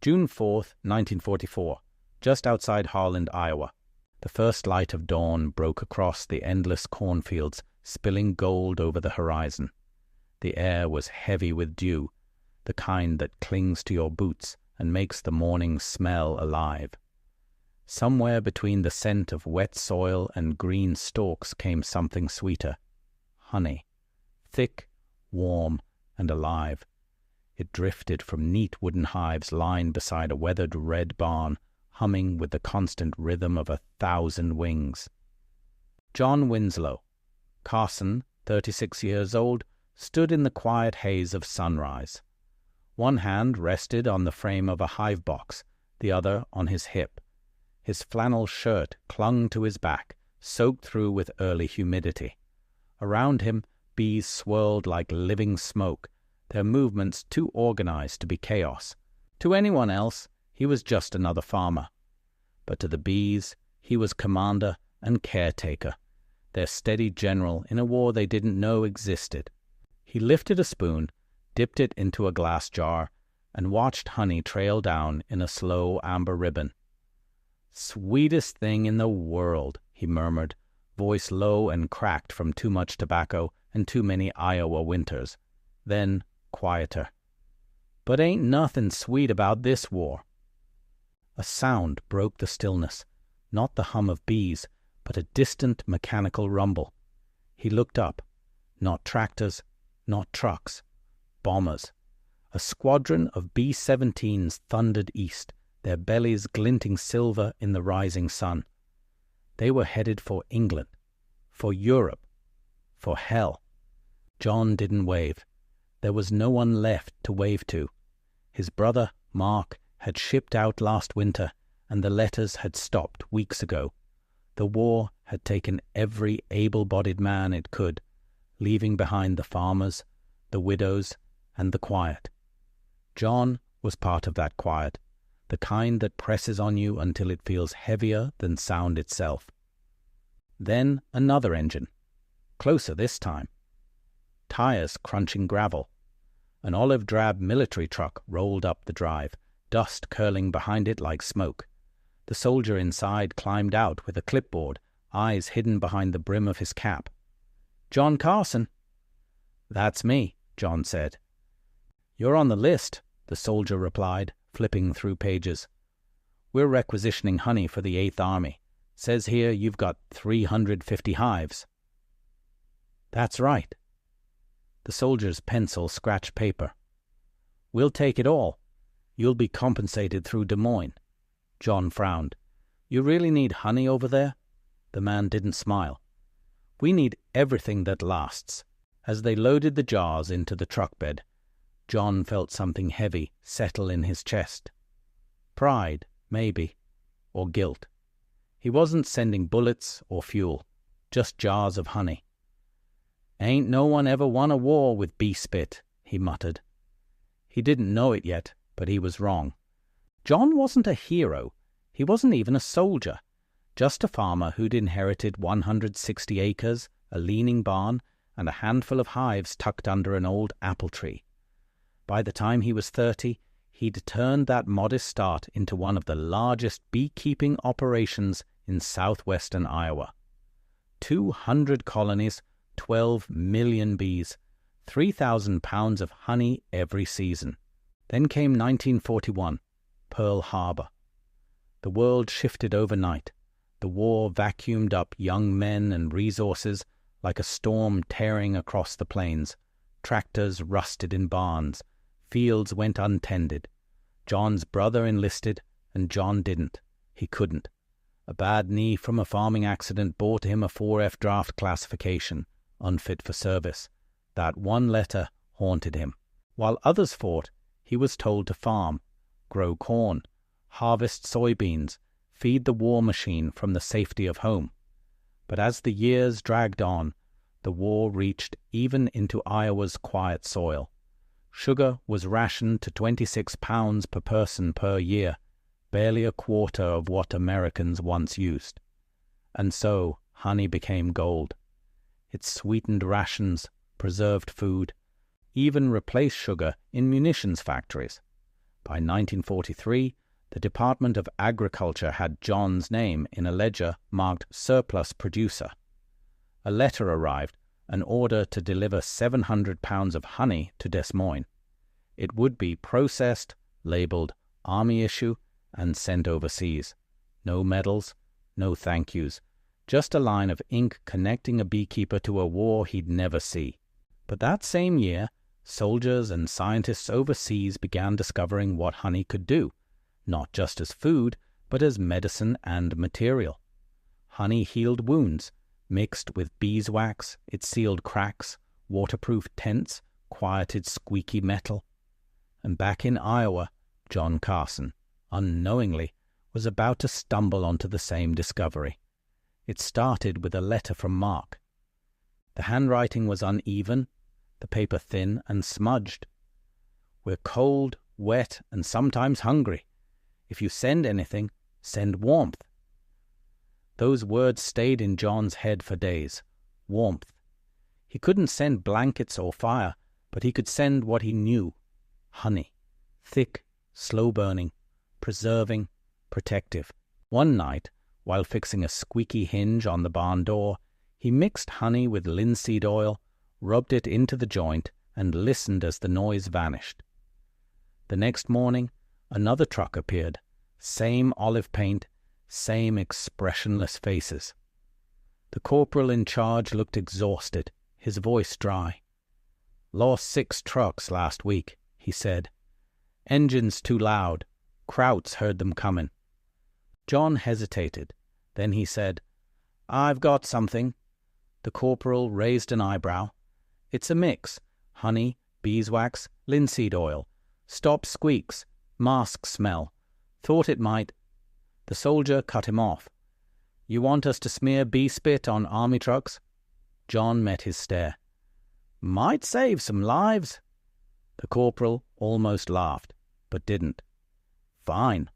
June 4th, 1944, just outside Harland, Iowa. The first light of dawn broke across the endless cornfields, spilling gold over the horizon. The air was heavy with dew, the kind that clings to your boots and makes the morning smell alive. Somewhere between the scent of wet soil and green stalks came something sweeter. Honey. Thick, warm, and alive. It drifted from neat wooden hives lined beside a weathered red barn, humming with the constant rhythm of 1,000 wings. John Winslow Carson, 36 years old, stood in the quiet haze of sunrise. One hand rested on the frame of a hive box, the other on his hip. His flannel shirt clung to his back, soaked through with early humidity. Around him, bees swirled like living smoke, their movements too organized to be chaos. To anyone else, he was just another farmer. But to the bees, he was commander and caretaker, their steady general in a war they didn't know existed. He lifted a spoon, dipped it into a glass jar, and watched honey trail down in a slow amber ribbon. "Sweetest thing in the world," he murmured, voice low and cracked from too much tobacco and too many Iowa winters. Then quieter. "But ain't nothing sweet about this war." A sound broke the stillness, not the hum of bees, but a distant mechanical rumble. He looked up. Not tractors, not trucks. Bombers. A squadron of B-17s thundered east, their bellies glinting silver in the rising sun. They were headed for England, for Europe, for hell. John didn't wave. There was no one left to wave to. His brother, Mark, had shipped out last winter, and the letters had stopped weeks ago. The war had taken every able-bodied man it could, leaving behind the farmers, the widows, and the quiet. John was part of that quiet, the kind that presses on you until it feels heavier than sound itself. Then another engine, closer this time. Tires crunching gravel. An olive-drab military truck rolled up the drive, dust curling behind it like smoke. The soldier inside climbed out with a clipboard, eyes hidden behind the brim of his cap. "John Carson." "That's me," John said. "You're on the list," the soldier replied, flipping through pages. "We're requisitioning honey for the 8th Army. Says here you've got 350 hives." "That's right." The soldier's pencil scratched paper. "We'll take it all. You'll be compensated through Des Moines." John frowned. "You really need honey over there?" The man didn't smile. "We need everything that lasts." As they loaded the jars into the truck bed, John felt something heavy settle in his chest. Pride, maybe, or guilt. He wasn't sending bullets or fuel, just jars of honey. "Ain't no one ever won a war with bee spit," he muttered. He didn't know it yet, but he was wrong. John wasn't a hero. He wasn't even a soldier. Just a farmer who'd inherited 160 acres, a leaning barn, and a handful of hives tucked under an old apple tree. By the time he was 30, he'd turned that modest start into one of the largest beekeeping operations in southwestern Iowa. 200 colonies, 12 million bees, 3,000 pounds of honey every season. Then came 1941, Pearl Harbor. The world shifted overnight. The war vacuumed up young men and resources like a storm tearing across the plains. Tractors rusted in barns. Fields went untended. John's brother enlisted, and John didn't. He couldn't. A bad knee from a farming accident bought him a 4F draft classification, unfit for service. That one letter haunted him. While others fought, he was told to farm, grow corn, harvest soybeans, feed the war machine from the safety of home. But as the years dragged on, the war reached even into Iowa's quiet soil. Sugar was rationed to 26 pounds per person per year, barely a quarter of what Americans once used. And so honey became gold. It sweetened rations, preserved food, even replaced sugar in munitions factories. By 1943, the Department of Agriculture had John's name in a ledger marked surplus producer. A letter arrived, an order to deliver 700 pounds of honey to Des Moines. It would be processed, labelled Army issue, and sent overseas. No medals, no thank yous, just a line of ink connecting a beekeeper to a war he'd never see. But that same year, soldiers and scientists overseas began discovering what honey could do, not just as food, but as medicine and material. Honey healed wounds. Mixed with beeswax, it sealed cracks, waterproofed tents, quieted squeaky metal. And back in Iowa, John Carson, unknowingly, was about to stumble onto the same discovery. It started with a letter from Mark. The handwriting was uneven, the paper thin and smudged. "We're cold, wet, and sometimes hungry. If you send anything, send warmth." Those words stayed in John's head for days. Warmth. He couldn't send blankets or fire, but he could send what he knew. Honey. Thick, slow-burning, preserving, protective. One night, while fixing a squeaky hinge on the barn door, he mixed honey with linseed oil, rubbed it into the joint, and listened as the noise vanished. The next morning, another truck appeared. Same olive paint, same expressionless faces. The corporal in charge looked exhausted, his voice dry. "Lost 6 trucks last week," he said. "Engines too loud. Krauts heard them coming." John hesitated. Then he said, "I've got something." The corporal raised an eyebrow. "It's a mix. Honey, beeswax, linseed oil. Stop squeaks. Mask smell. Thought it might—" The soldier cut him off. "You want us to smear bee spit on army trucks?" John met his stare. "Might save some lives." The corporal almost laughed, but didn't. "Fine.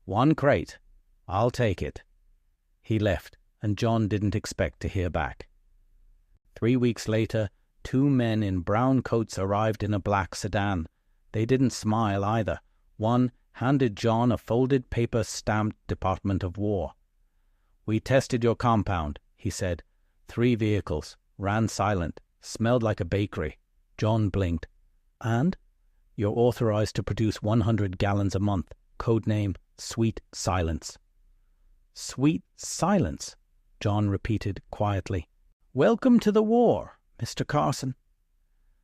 1 crate. I'll take it." He left, and John didn't expect to hear back. 3 weeks later, 2 men in brown coats arrived in a black sedan. They didn't smile either. One handed John a folded paper stamped Department of War. "We tested your compound," he said. 3 vehicles, ran silent, smelled like a bakery. John blinked. "And?" "You're authorized to produce 100 gallons a month. Code name, Sweet Silence." "Sweet Silence," John repeated quietly. "Welcome to the war, Mr. Carson."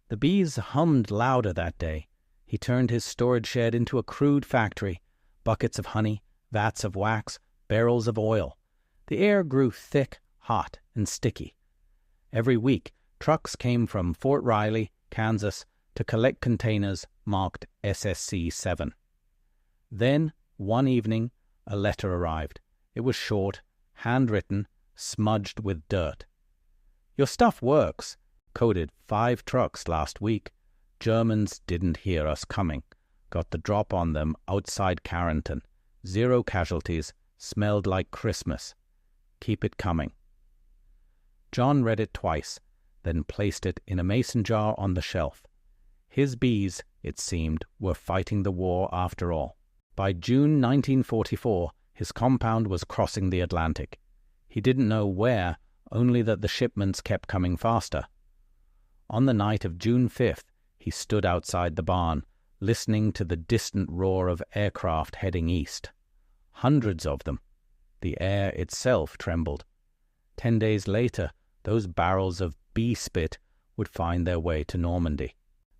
The bees hummed louder that day. He turned his storage shed into a crude factory. Buckets of honey, vats of wax, barrels of oil. The air grew thick, hot, and sticky. Every week, trucks came from Fort Riley, Kansas, to collect containers marked SSC-7. Then, one evening, a letter arrived. It was short, handwritten, smudged with dirt. "Your stuff works. Coded 5 trucks last week. Germans didn't hear us coming. Got the drop on them outside Carrington. 0 casualties. Smelled like Christmas. Keep it coming." John read it twice, then placed it in a mason jar on the shelf. His bees, it seemed, were fighting the war after all. By June 1944, his compound was crossing the Atlantic. He didn't know where, only that the shipments kept coming faster. On the night of June 5th, he stood outside the barn, listening to the distant roar of aircraft heading east. Hundreds of them. The air itself trembled. 10 days later, those barrels of bee spit would find their way to Normandy.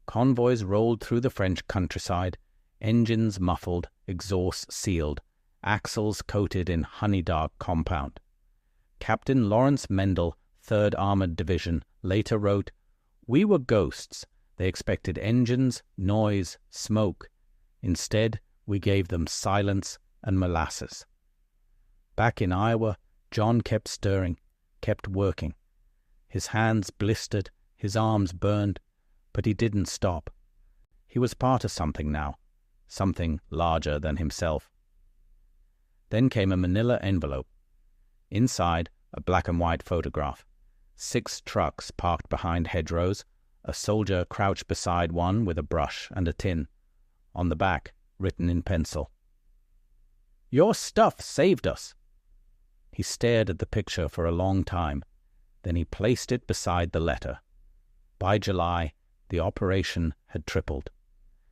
Convoys rolled through the French countryside, engines muffled, exhausts sealed, axles coated in honey-dark compound. Captain Lawrence Mendel, 3rd Armored Division, later wrote, "We were ghosts. They expected engines, noise, smoke. Instead, we gave them silence and molasses." Back in Iowa, John kept stirring, kept working. His hands blistered, his arms burned, but he didn't stop. He was part of something now, something larger than himself. Then came a manila envelope. Inside, a black-and-white photograph. 6 trucks parked behind hedgerows, a soldier crouched beside one with a brush and a tin. On the back, written in pencil. "Your stuff saved us." He stared at the picture for a long time. Then he placed it beside the letter. By July, the operation had tripled.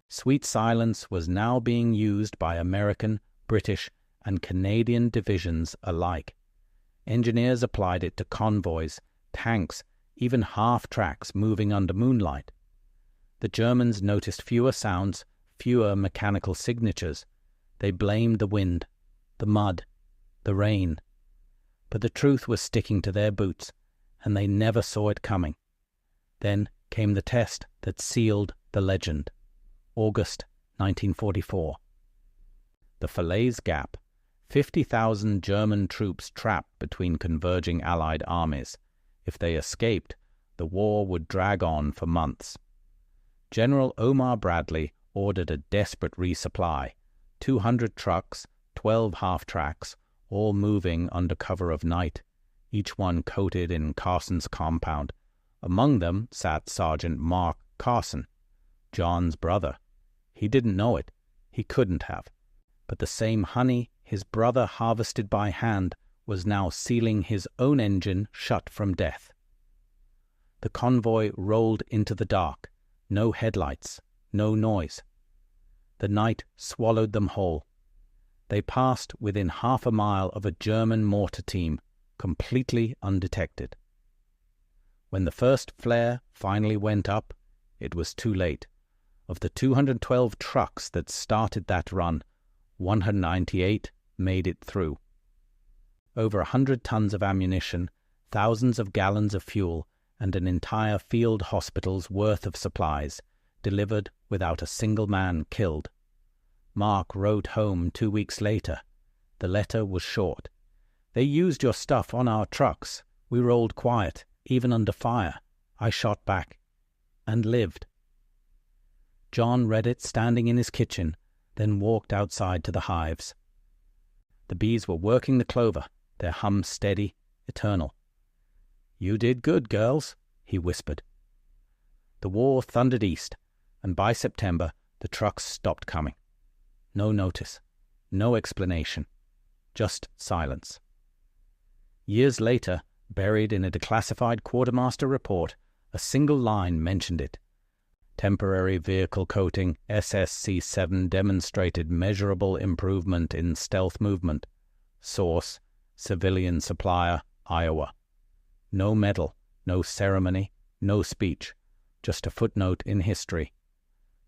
Sweet Silence was now being used by American, British, and Canadian divisions alike. Engineers applied it to convoys, tanks, even half-tracks moving under moonlight. The Germans noticed fewer sounds, fewer mechanical signatures. They blamed the wind, the mud, the rain. But the truth was sticking to their boots, and they never saw it coming. Then came the test that sealed the legend. August 1944. The Falaise Gap. 50,000 German troops trapped between converging Allied armies. If they escaped, the war would drag on for months. General Omar Bradley ordered a desperate resupply. 200 trucks, 12 half-tracks, all moving under cover of night, each one coated in Carson's compound. Among them sat Sergeant Mark Carson, John's brother. He didn't know it. He couldn't have. But the same honey his brother harvested by hand was now sealing his own engine shut from death. The convoy rolled into the dark. No headlights, no noise. The night swallowed them whole. They passed within half a mile of a German mortar team, completely undetected. When the first flare finally went up, it was too late. Of the 212 trucks that started that run, 198 made it through. Over 100 tons of ammunition, thousands of gallons of fuel, and an entire field hospital's worth of supplies, delivered without a single man killed. Mark wrote home 2 weeks later. The letter was short. "They used your stuff on our trucks. We rolled quiet, even under fire. I shot back, and lived." John read it standing in his kitchen, then walked outside to the hives. The bees were working the clover, their hum steady, eternal. "You did good, girls," he whispered. The war thundered east, and by September the trucks stopped coming. No notice, no explanation, just silence. Years later, buried in a declassified quartermaster report, a single line mentioned it. Temporary vehicle coating SSC-7 demonstrated measurable improvement in stealth movement. Source, civilian supplier, Iowa. No medal, no ceremony, no speech, just a footnote in history.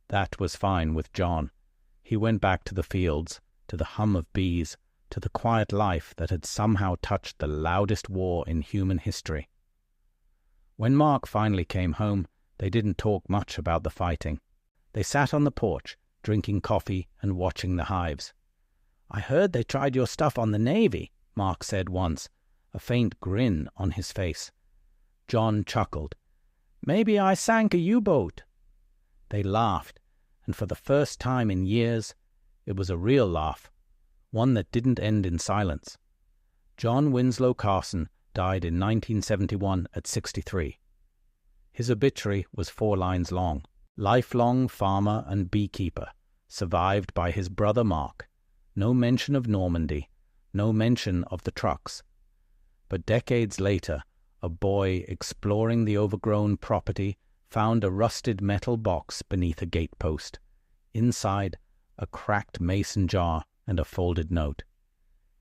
That was fine with John. He went back to the fields, to the hum of bees, to the quiet life that had somehow touched the loudest war in human history. When Mark finally came home, they didn't talk much about the fighting. They sat on the porch, drinking coffee and watching the hives. "I heard they tried your stuff on the Navy," Mark said once, a faint grin on his face. John chuckled. "Maybe I sank a U-boat." They laughed, and for the first time in years, it was a real laugh, one that didn't end in silence. John Winslow Carson died in 1971 at 63. His obituary was 4 lines long. Lifelong farmer and beekeeper, survived by his brother Mark. No mention of Normandy, no mention of the trucks. But decades later, a boy exploring the overgrown property found a rusted metal box beneath a gatepost. Inside, a cracked mason jar and a folded note.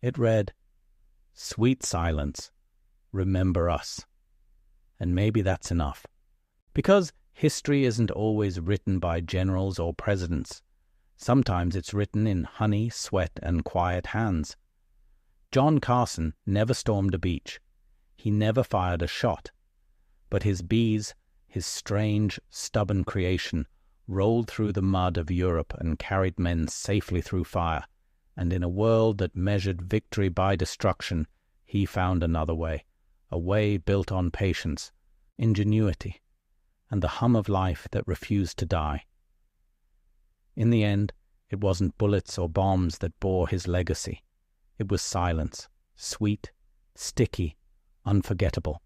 It read, "Sweet Silence, remember us." And maybe that's enough. Because history isn't always written by generals or presidents. Sometimes it's written in honey, sweat, and quiet hands. John Carson never stormed a beach. He never fired a shot. But his bees, his strange, stubborn creation, rolled through the mud of Europe and carried men safely through fire. And in a world that measured victory by destruction, he found another way, a way built on patience, ingenuity, and the hum of life that refused to die. In the end, it wasn't bullets or bombs that bore his legacy. It was silence, sweet, sticky, unforgettable.